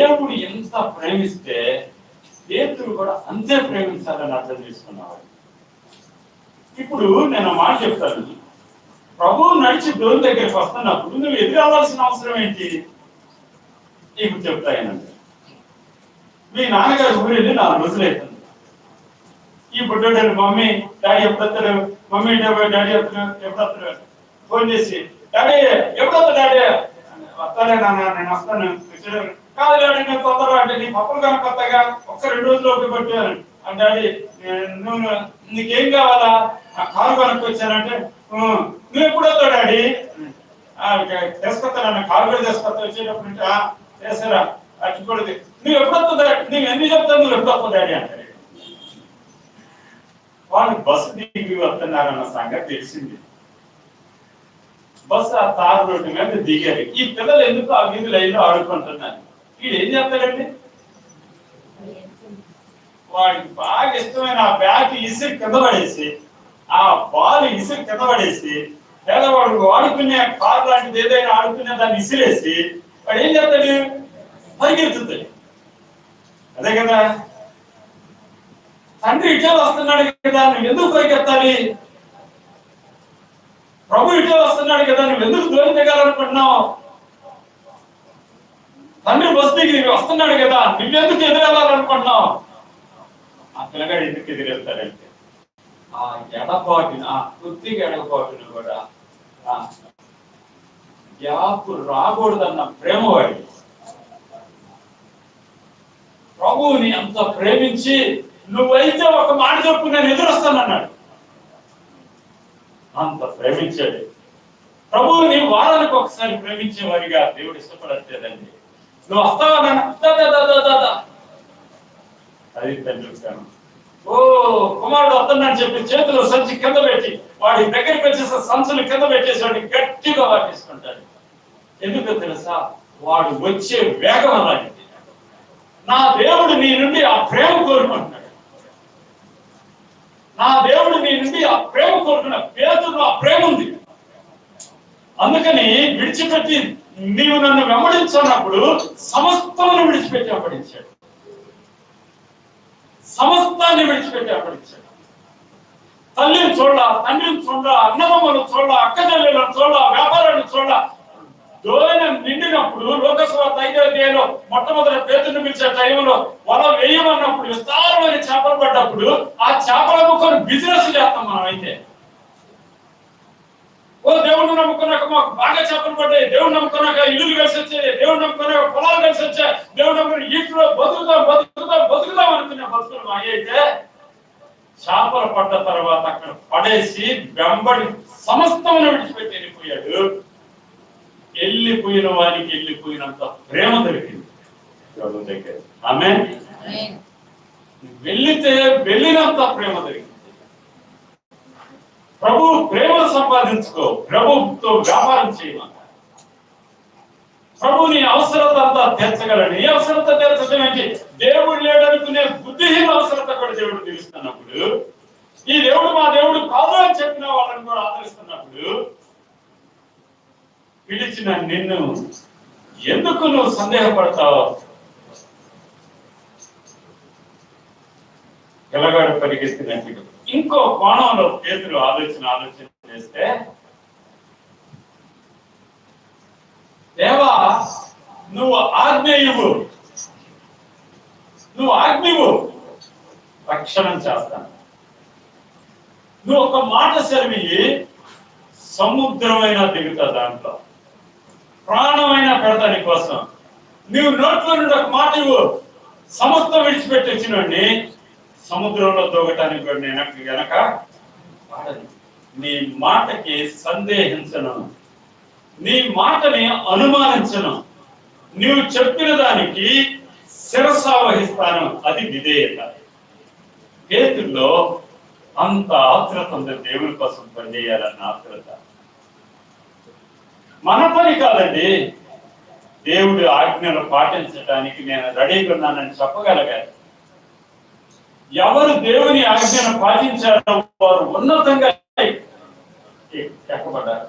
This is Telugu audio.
దేవుడు ఎంత ప్రేమిస్తే పేతురు కూడా అంతే ప్రేమించాలని అర్థం చేసుకున్నాడు. ఇప్పుడు నేను మాట చెప్తాను, ప్రభువు నడిచి డోర్ దగ్గరికి వస్తున్నప్పుడు నువ్వు ఎదురవ్వాల్సిన అవసరం ఏంటి? ఇప్పుడు చెప్తాయనండి. మీ నాన్నగారు ఊరేది 4 రోజులు అవుతుంది. ఈ బుడ్డోడు మమ్మీ డాడీ ఎప్పుడొస్తాడు, మమ్మీ డాడీ ఎప్పుడొస్తాడు ఫోన్ చేసి, డాడీ ఎప్పుడొస్తా డాడీ, వస్తానే నాన్న నేను వస్తాను. కాదు డాడీ నేను తొందరగా అంటే నీ పప్పులు కనుక కొత్తగా 1-2 రోజులు ఉపయోగపట్టాను. డాడీ నువ్వు నీకేం కావాలా, కారు కొనుక్కొచ్చానంటే నువ్వు ఎప్పుడు వస్తావు డాడీ, తీసుకొస్తాను కారు కూడా తీసుకొస్తా వచ్చేటప్పుడు చేసారా అట్టుకూడదు, నువ్వు ఎప్పుడు వస్తుందా, నువ్వు ఎన్ని చెప్తావు, నువ్వు ఎప్పుడు వస్తావు డాడీ అంటాడు. వాళ్ళు బస్సు దిగి వస్తున్నారన్న సంగతి తెలిసింది. బస్సు ఆ తారు రోడ్డు మీద దిగారు. ఈ పిల్లలు ఎందుకు ఆ వీధి లైన్లో ఆడుకుంటున్నారు. వీడు ఏం చేస్తాడండి, వాడికి బాగా ఇష్టమైన ఆ బ్యాట్ ఇసురు కింద పడేసి, ఆ బాల్ ఇసురు కింద పడేసి, లేదా వాడు ఆడుకునే కారు లాంటిది ఏదైనా ఆడుకునే దాన్ని ఇసిరేసి వాడు ఏం చేస్తాడు, పరిగెత్తుతాడు. అదే కదా, తండ్రి ఇటే వస్తున్నాడు కదా నువ్వు ఎందుకు పరిగెత్తాలి, ప్రభు ఇటే వస్తున్నాడు కదా నువ్వు ఎందుకు దూరం దిగాలనుకుంటున్నావు, తండ్రి బస్సు దిగి వస్తున్నాడు కదా నువ్వెందుకు ఎదురెళ్ళాలనుకుంటున్నావు. ఆ పిల్లగాడు ఎందుకు ఎదురెళ్తాడంటే ఆ ఎడపాటును, ఆ కొద్దిగా ఎడపాటును కూడా గ్యాప్ రాకూడదన్న ప్రేమ వాడి. ప్రభువుని అంత ప్రేమించి నువ్వైతే ఒక మాట చెప్పు నేను ఎదురొస్తానన్నాడు. అంత ప్రేమించాడు. ప్రభువుని వారానికి ఒకసారి ప్రేమించేవారిగా దేవుడు ఇష్టపడట్లేదండి. నువ్వు వస్తావా అది తండ్రి. ఓ కుమారుడు వస్తున్నాడని చెప్పి చేతులు సంచి కింద పెట్టి వాడి దగ్గరికి వచ్చేసి సంచులు కింద పెట్టేసి వాడిని గట్టిగా వాటేసుకుంటాడు. ఎందుకో తెలుసా, వాడు వచ్చే వేగం అలాంటిది. నా దేవుడు నీ నుండి ఆ ప్రేమ కోరుకుంటున్నాడు. నా దేవుడు నీ నుండి ఆ ప్రేమ కోరుకున్నాడు. పేతురులో ఆ ప్రేమ ఉంది. అందుకని విడిచిపెట్టి నీవు నన్ను వెంబడించినప్పుడు సమస్తమును విడిచిపెట్టి వెంబడించాడు. సమస్తాన్ని విడిచిపెట్టి వెంబడించాడు. తల్లిని చూడ, తండ్రిని చూడ, అన్నదమ్ములను చూడ, అక్క చెల్లెలను చూడ, వ్యాపారాన్ని చూడ. దోయనం నిండినప్పుడు లోకస్వార్త 5వ అధ్యాయంలో మొట్టమొదటి పేతురుని పిలిచే టైంలో వల వేయమన్నప్పుడు విస్తారమైన చేపలు పడ్డప్పుడు ఆ చేపల ముక్కను బిజినెస్ చేస్తాం మనం. అయితే ఓ దేవుడిని నమ్ముకున్నాక మాకు బాగా చేపలు పడ్డాయి, దేవుడు నమ్ముకున్నాక ఇల్లు కలిసి వచ్చాయి, దేవుడు నమ్ముకున్నాక పొలాలు కలిసి వచ్చాయి, దేవుడు నమ్ముకున్న ఇంట్లో బతుకుదాం అనుకునే బతుకులు అయితే చేపలు పడ్డ తర్వాత అక్కడ పడేసి వెంబడి సమస్తమును విడిచిపెట్టి వెళ్ళిపోయాడు. వెళ్ళిపోయిన వారికి వెళ్ళిపోయినంత ప్రేమ దొరికింది ప్రభు దగ్గర. ఆమె వెళ్ళితే వెళ్ళినంత ప్రేమ దొరికింది. ప్రభు ప్రేమను సంపాదించుకో, ప్రభుతో వ్యాపారం చేయమన్న. ప్రభు నీ అవసరత అంతా తీర్చగలడు. నీ అవసరత తీర్చడం ఏంటి, దేవుడు లేడనుకునే బుద్ధిహీన అవసరత కూడా దేవుడు తీరుస్తున్నప్పుడు, ఈ దేవుడు మా దేవుడు కాదు అని చెప్పిన వాళ్ళని కూడా ఆదరిస్తున్నప్పుడు, పిలిచిన నిన్ను ఎందుకు నువ్వు సందేహపడతావు? పిల్లగాడు పరిగెత్తినట్టు ఇంకో కోణంలో పేతురు ఆలోచన చేస్తే, దేవా నువ్వు ఆజ్ఞ రక్షణం చేస్తాను. నువ్వు ఒక మాట సెలవి సముద్రమైన దిగుతా, దాంట్లో ప్రాణమైన పెడతాని కోసం. నువ్వు నోట్లో నుండి ఒక మాట సమస్తం విడిచిపెట్టి వచ్చినోడిని సముద్రంలో దూకటానికి కూడా నేను గనక నీ మాటకి సందేహించను, నీ మాటని అనుమానించను, నీవు చెప్పిన దానికి శిరస్సు వహిస్తాను. అది విధేయత. పేతురులో అంత ఆత్రత ఉంది, దేవుని కోసం పనిచేయాలన్న ఆత్రత. మన పని కాదండి, దేవుడి ఆజ్ఞలు పాటించడానికి నేను రెడీగా ఉన్నానని చెప్పగలగాలి. ఎవరు దేవుని ఆజ్ఞను పాటించారో వారు ఉన్నతంగా ఎక్కబడ్డారు.